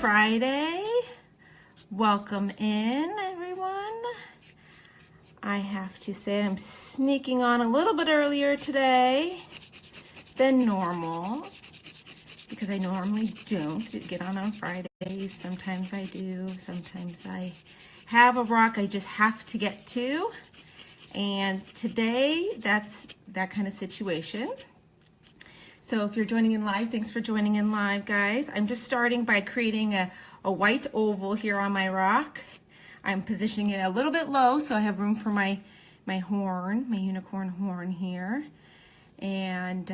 Friday. Welcome in, everyone. I have to say I'm sneaking on a little bit earlier today than normal because I normally don't get on Fridays. Sometimes I do. Sometimes I have a rock I just have to get to. And today, that's that kind of situation. So if you're joining in live, thanks for joining in live, guys. I'm just starting by creating a white oval here on my rock. I'm positioning it a little bit low so I have room for my horn, my unicorn horn here. And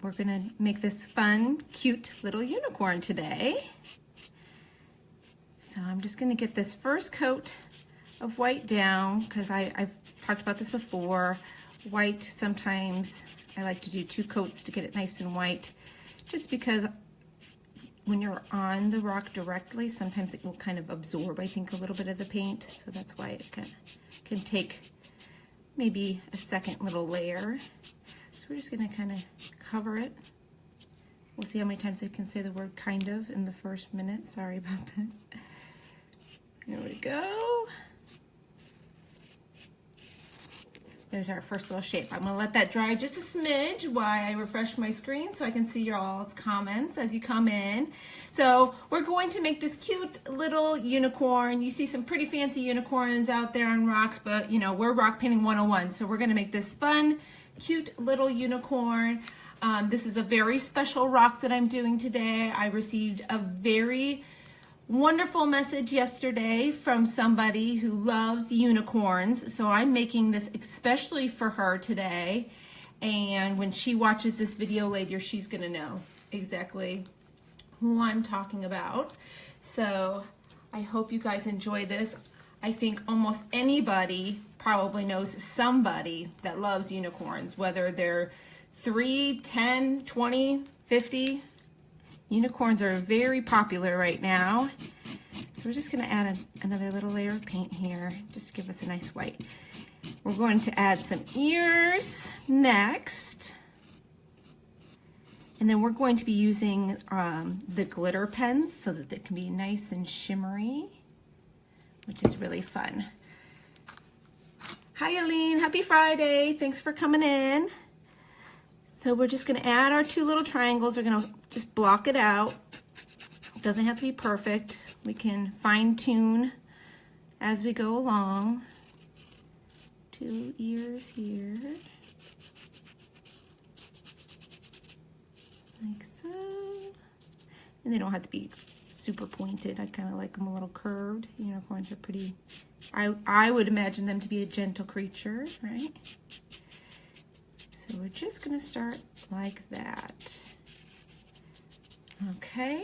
we're gonna make this fun, cute little unicorn today. So I'm just gonna get this first coat of white down because I've talked about this before. White, sometimes I like to do 2 coats to get it nice and white, just because when you're on the rock directly, sometimes it will kind of absorb, I think, a little bit of the paint. So that's why it can take maybe a second little layer. So we're just gonna kind of cover it. We'll see how many times I can say the word kind of in the first minute. Sorry about that. Here we go. There's our first little shape. I'm gonna let that dry just a smidge while I refresh my screen so I can see your all's comments as you come in. So we're going to make this cute little unicorn. You see some pretty fancy unicorns out there on rocks, but you know, we're rock painting 101. So we're gonna make this fun, cute little unicorn. This is a very special rock that I'm doing today. I received a very wonderful message yesterday from somebody who loves unicorns, so I'm making this especially for her today, and when she watches this video later, she's gonna know exactly who I'm talking about. So I hope you guys enjoy this. I think almost anybody probably knows somebody that loves unicorns, whether they're 3, 10, 20, 50. Unicorns are very popular right now. So we're just gonna add another little layer of paint here, just to give us a nice white. We're going to add some ears next. And then we're going to be using the glitter pens so that they can be nice and shimmery, which is really fun. Hi, Aline, happy Friday. Thanks for coming in. So we're just gonna add our 2 little triangles. We're gonna just block it out. It doesn't have to be perfect. We can fine tune as we go along. 2 ears here. Like so. And they don't have to be super pointed. I kind of like them a little curved. Unicorns are pretty, I would imagine them to be a gentle creature, right? So we're just gonna start like that. Okay,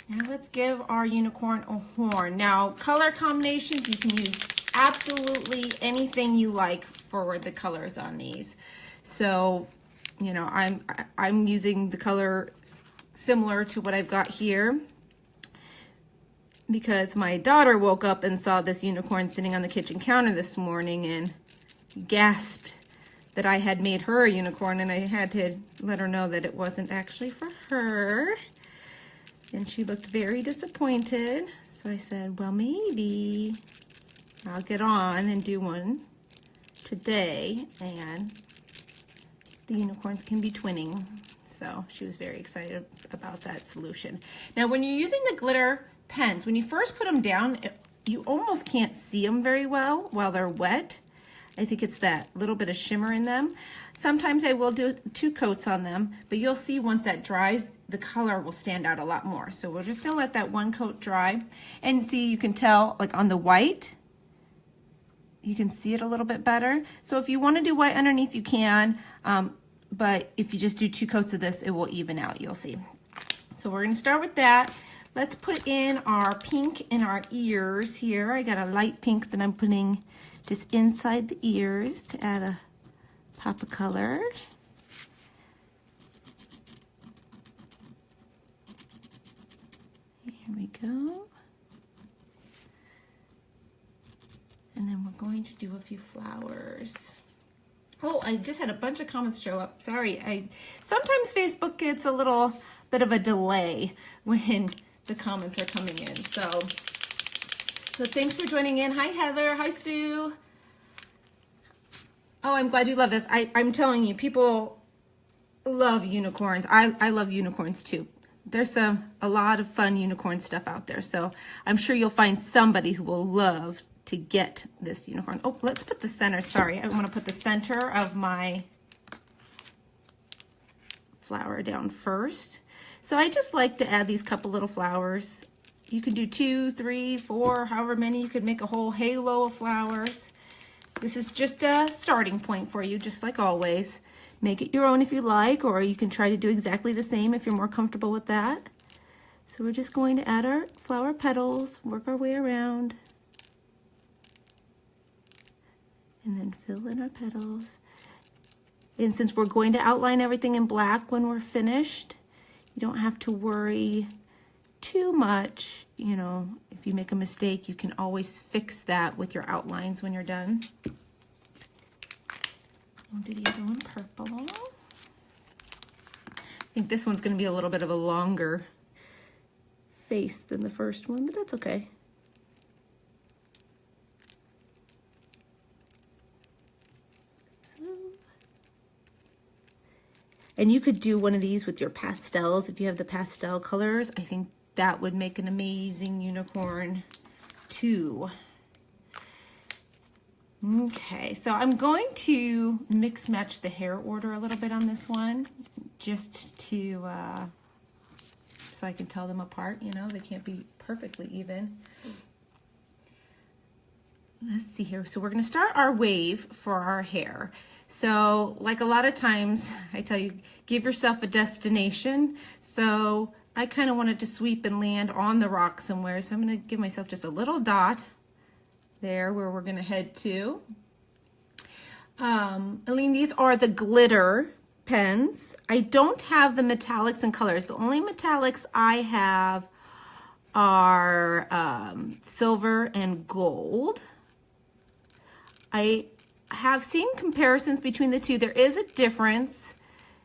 now let's give our unicorn a horn. Now, color combinations, you can use absolutely anything you like for the colors on these. So, you know, I'm using the color similar to what I've got here because my daughter woke up and saw this unicorn sitting on the kitchen counter this morning and gasped that I had made her a unicorn, and I had to let her know that it wasn't actually for her. And she looked very disappointed. So I said, well, maybe I'll get on and do one today, and the unicorns can be twinning. So she was very excited about that solution. Now, when you're using the glitter pens, when you first put them down, you almost can't see them very well while they're wet. I think it's that little bit of shimmer in them. Sometimes I will do 2 coats on them, but you'll see once that dries, the color will stand out a lot more. So we're just gonna let that 1 coat dry. And see, you can tell, like on the white, you can see it a little bit better. So if you wanna do white underneath, you can, but if you just do 2 coats of this, it will even out, you'll see. So we're gonna start with that. Let's put in our pink in our ears here. I got a light pink that I'm putting just inside the ears to add a pop of color. Here we go. And then we're going to do a few flowers Oh, I just had a bunch of comments show up. Sorry. Sometimes Facebook gets a little bit of a delay when the comments are coming in. So thanks for joining in. Hi, Heather. Hi, Sue. Oh, I'm glad you love this. I'm telling you, people love unicorns. I love unicorns too. There's a lot of fun unicorn stuff out there. So I'm sure you'll find somebody who will love to get this unicorn. Oh, let's put the center. Sorry, I want to put the center of my flower down first. So I just like to add these couple little flowers. You can do 2, 3, 4, however many. You could make a whole halo of flowers. This is just a starting point for you, just like always. Make it your own if you like, or you can try to do exactly the same if you're more comfortable with that. So we're just going to add our flower petals, work our way around, and then fill in our petals. And since we're going to outline everything in black when we're finished, you don't have to worry too much. You know, if you make a mistake, you can always fix that with your outlines when you're done. We'll do the other one purple. I think this one's going to be a little bit of a longer face than the first one, but that's okay. And you could do one of these with your pastels if you have the pastel colors. I think that would make an amazing unicorn too. Okay, so I'm going to mix match the hair order a little bit on this one, just to, so I can tell them apart, you know, they can't be perfectly even. Let's see here. So we're going to start our wave for our hair. So like a lot of times I tell you, give yourself a destination. So I kind of wanted to sweep and land on the rock somewhere. So I'm going to give myself just a little dot there where we're going to head to. Aline, these are the glitter pens. I don't have the metallics and colors. The only metallics I have are silver and gold. I have seen comparisons between the two. There is a difference.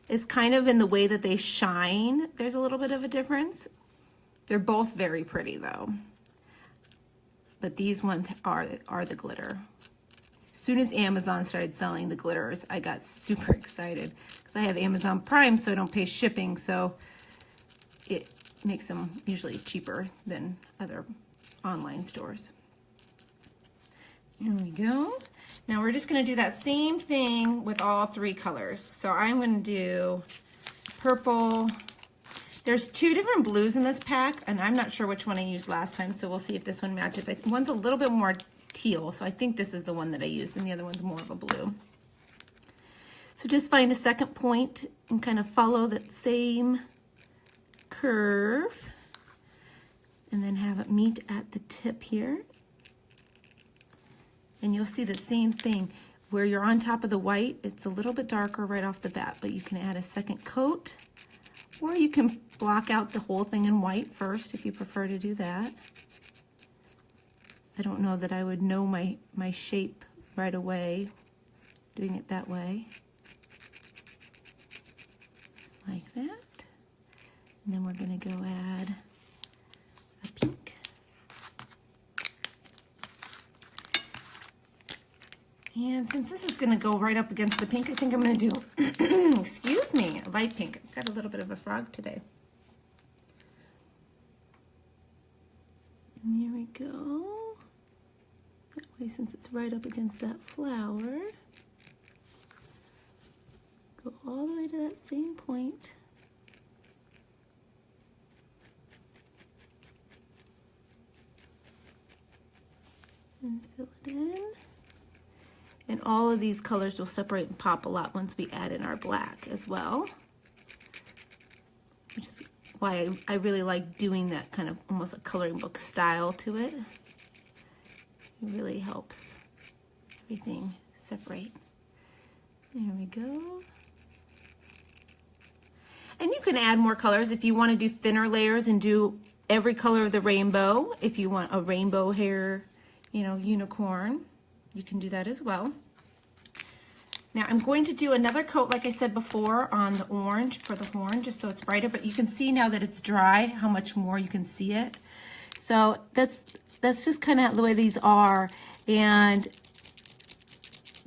It's kind of in the way that they shine. There's a little bit of a difference. They're both very pretty though. But these ones are the glitter. As soon as Amazon started selling the glitters, I got super excited because I have Amazon Prime, so I don't pay shipping, so it makes them usually cheaper than other online stores. Here we go. Now we're just going to do that same thing with all 3 colors. So I'm going to do purple. There's 2 different blues in this pack, and I'm not sure which one I used last time, so we'll see if this one matches. One's a little bit more teal, so I think this is the one that I used, and the other one's more of a blue. So just find a second point and kind of follow that same curve, and then have it meet at the tip here. And you'll see the same thing. Where you're on top of the white, it's a little bit darker right off the bat, but you can add a second coat, or you can block out the whole thing in white first if you prefer to do that. I don't know that I would know my shape right away doing it that way. Just like that. And then we're going to go add a pink. And since this is going to go right up against the pink, I think I'm going to do, excuse me, a light pink. I've got a little bit of a frog today. And here we go. That way, since it's right up against that flower, go all the way to that same point. And fill it in. And all of these colors will separate and pop a lot once we add in our black as well. Which is why I really like doing that kind of almost a coloring book style to it. It really helps everything separate. There we go. And you can add more colors if you want to do thinner layers and do every color of the rainbow. If you want a rainbow hair, you know, unicorn, you can do that as well. Now I'm going to do another coat, like I said before, on the orange for the horn, just so it's brighter, but you can see now that it's dry, how much more you can see it. So that's just kind of the way these are, and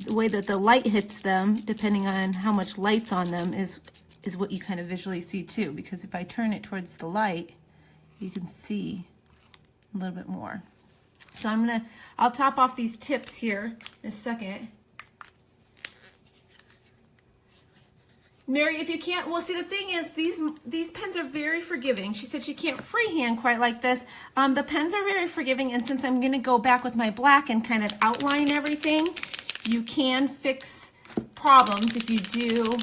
the way that the light hits them, depending on how much light's on them, is what you kind of visually see too, because if I turn it towards the light, you can see a little bit more. So I'll top off these tips here in a second. Mary, if you can't, well, see, the thing is, these pens are very forgiving. She said she can't freehand quite like this. The pens are very forgiving, and since I'm going to go back with my black and kind of outline everything, you can fix problems if you do,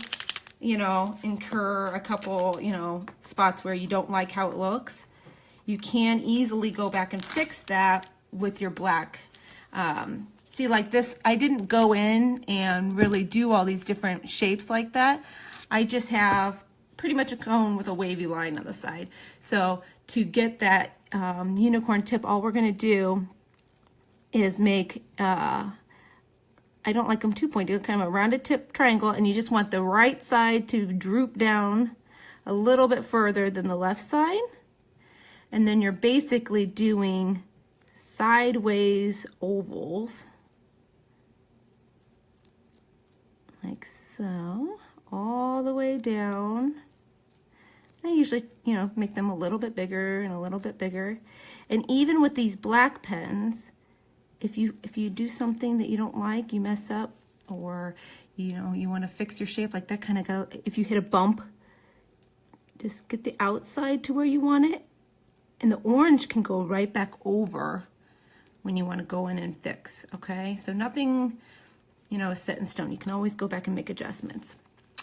you know, incur a couple, you know, spots where you don't like how it looks. You can easily go back and fix that with your black. See, like this, I didn't go in and really do all these different shapes like that. I just have pretty much a cone with a wavy line on the side. So to get that unicorn tip, all we're gonna do is make, I don't like them too pointy, kind of a rounded tip triangle, and you just want the right side to droop down a little bit further than the left side. And then you're basically doing sideways ovals, like so, all the way down. I usually, you know, make them a little bit bigger and a little bit bigger. And even with these black pens, if you do something that you don't like, you mess up, or you know, you want to fix your shape, like that kind of go, if you hit a bump, just get the outside to where you want it, and the orange can go right back over when you want to go in and fix. Okay, so nothing, you know, is set in stone. You can always go back and make adjustments.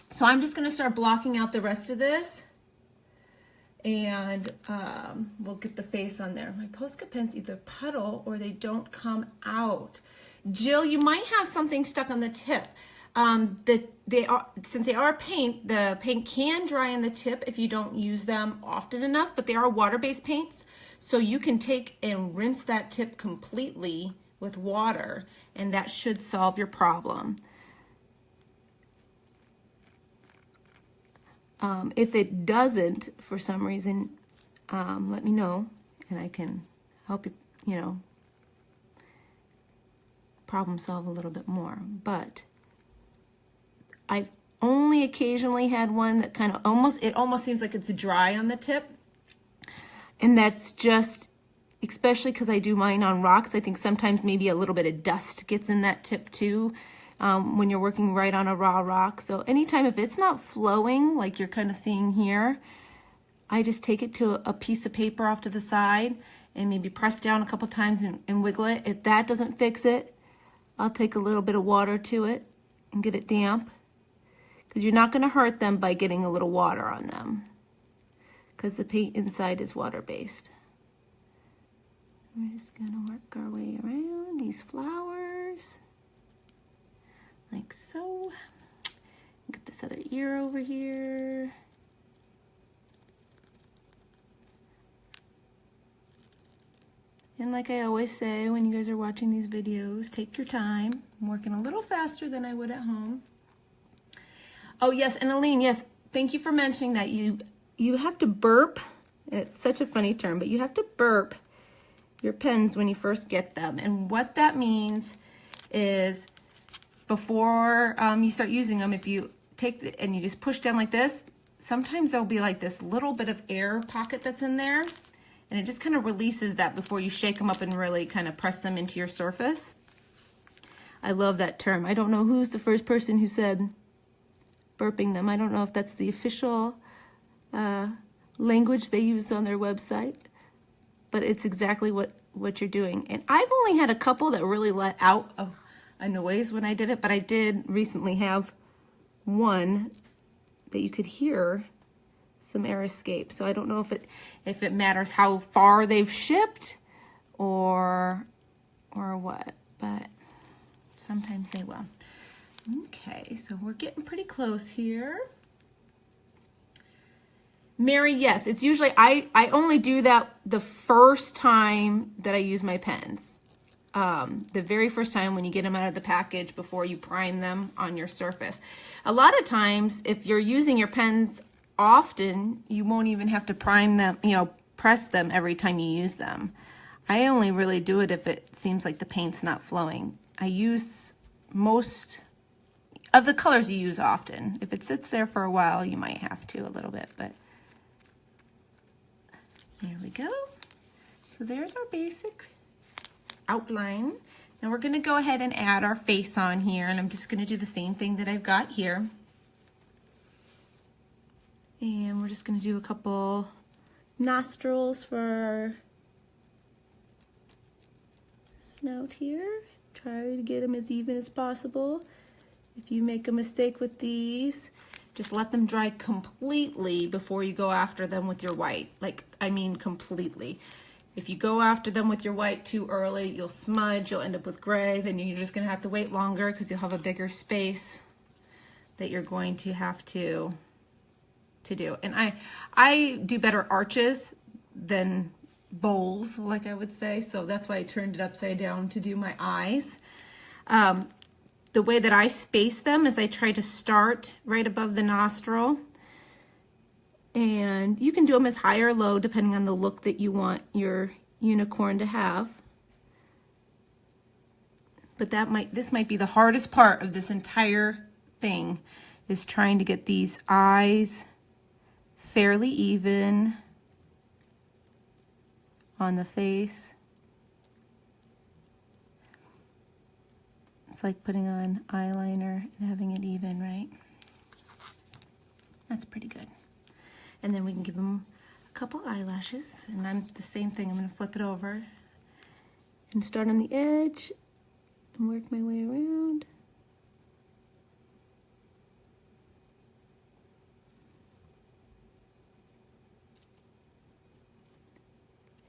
So I'm just going to start blocking out the rest of this, and we'll get the face on there. My Posca pens either puddle or they don't come out. Jill, you might have something stuck on the tip. Since they are paint, the paint can dry on the tip if you don't use them often enough, but they are water-based paints, so you can take and rinse that tip completely with water, and that should solve your problem. If it doesn't, for some reason, let me know, and I can help you, you know, problem solve a little bit more. But I've only occasionally had one that kind of almost seems like it's dry on the tip. And that's just, especially because I do mine on rocks, I think sometimes maybe a little bit of dust gets in that tip too, when you're working right on a raw rock. So anytime if it's not flowing, like you're kind of seeing here, I just take it to a piece of paper off to the side and maybe press down a couple times and wiggle it. If that doesn't fix it, I'll take a little bit of water to it and get it damp, because you're not going to hurt them by getting a little water on them, because the paint inside is water-based. We're just going to work our way around these flowers, like so. Get this other ear over here. And like I always say when you guys are watching these videos, take your time. I'm working a little faster than I would at home. Oh yes, and Aline, yes, thank you for mentioning that. You have to burp. It's such a funny term, but you have to burp your pens when you first get them. And what that means is before you start using them, if you take and you just push down like this, sometimes there'll be like this little bit of air pocket that's in there, and it just kind of releases that before you shake them up and really kind of press them into your surface. I love that term. I don't know who's the first person who said burping them. I don't know if that's the official language they use on their website, but it's exactly what you're doing. And I've only had a couple that really let out a noise when I did it, but I did recently have one that you could hear some air escape. So I don't know if it matters how far they've shipped or what, but sometimes they will. Okay, so we're getting pretty close here. Mary, yes, it's usually, I only do that the first time that I use my pens. the very first time when you get them out of the package before you prime them on your surface. A lot of times, if you're using your pens often, you won't even have to prime them, press them every time you use them. I only really do it if it seems like the paint's not flowing. I use most of the colors you use often. If it sits there for a while, you might have to a little bit, but there we go. So there's our basic outline. Now we're gonna go ahead and add our face on here, and I'm just gonna do the same thing that I've got here. And we're just gonna do a couple nostrils for our snout here. Try to get them as even as possible. If you make a mistake with these, just let them dry completely before you go after them with your white. I mean completely. If you go after them with your white too early, you'll smudge, you'll end up with gray, then you're just gonna have to wait longer because you'll have a bigger space that you're going to have to do. And I do better arches than bowls, like I would say, so that's why I turned it upside down to do my eyes. The way that I space them is I try to start right above the nostril, and you can do them as high or low depending on the look that you want your unicorn to have. But this might be the hardest part of this entire thing, is trying to get these eyes fairly even on the face. It's like putting on eyeliner and having it even, right? That's pretty good. And then we can give them a couple eyelashes, and I'm the same thing. I'm gonna flip it over and start on the edge and work my way around.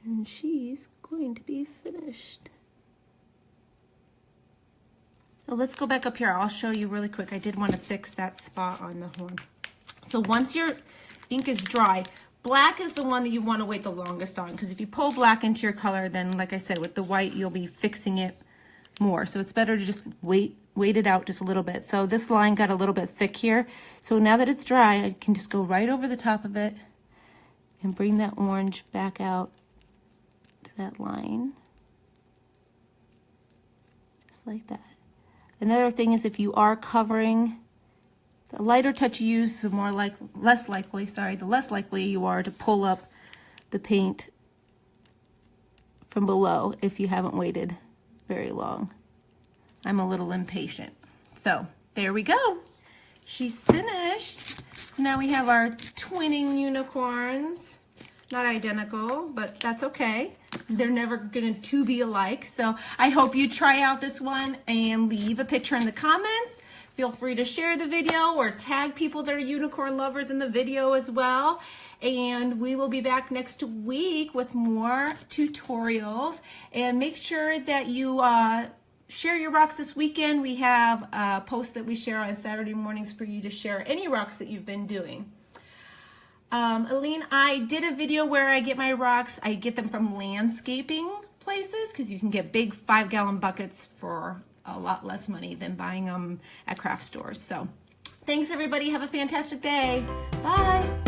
And she's going to be finished. So let's go back up here. I'll show you really quick. I did want to fix that spot on the horn. So once your ink is dry, black is the one that you want to wait the longest on, because if you pull black into your color, then like I said, with the white, you'll be fixing it more. So it's better to just wait it out just a little bit. So this line got a little bit thick here. So now that it's dry, I can just go right over the top of it and bring that orange back out to that line. Just like that. Another thing is, if you are covering, the lighter touch you use, the less likely you are to pull up the paint from below if you haven't waited very long. I'm a little impatient. So there we go. She's finished. So now we have our twinning unicorns. Not identical, but that's okay. They're never going to be alike. So I hope you try out this one and leave a picture in the comments. Feel free to share the video or tag people that are unicorn lovers in the video as well. And we will be back next week with more tutorials. And make sure that you share your rocks this weekend. We have a post that we share on Saturday mornings for you to share any rocks that you've been doing. Aline, I did a video where I get my rocks. I get them from landscaping places, because you can get big 5-gallon buckets for a lot less money than buying them at craft stores. So thanks everybody. Have a fantastic day. Bye.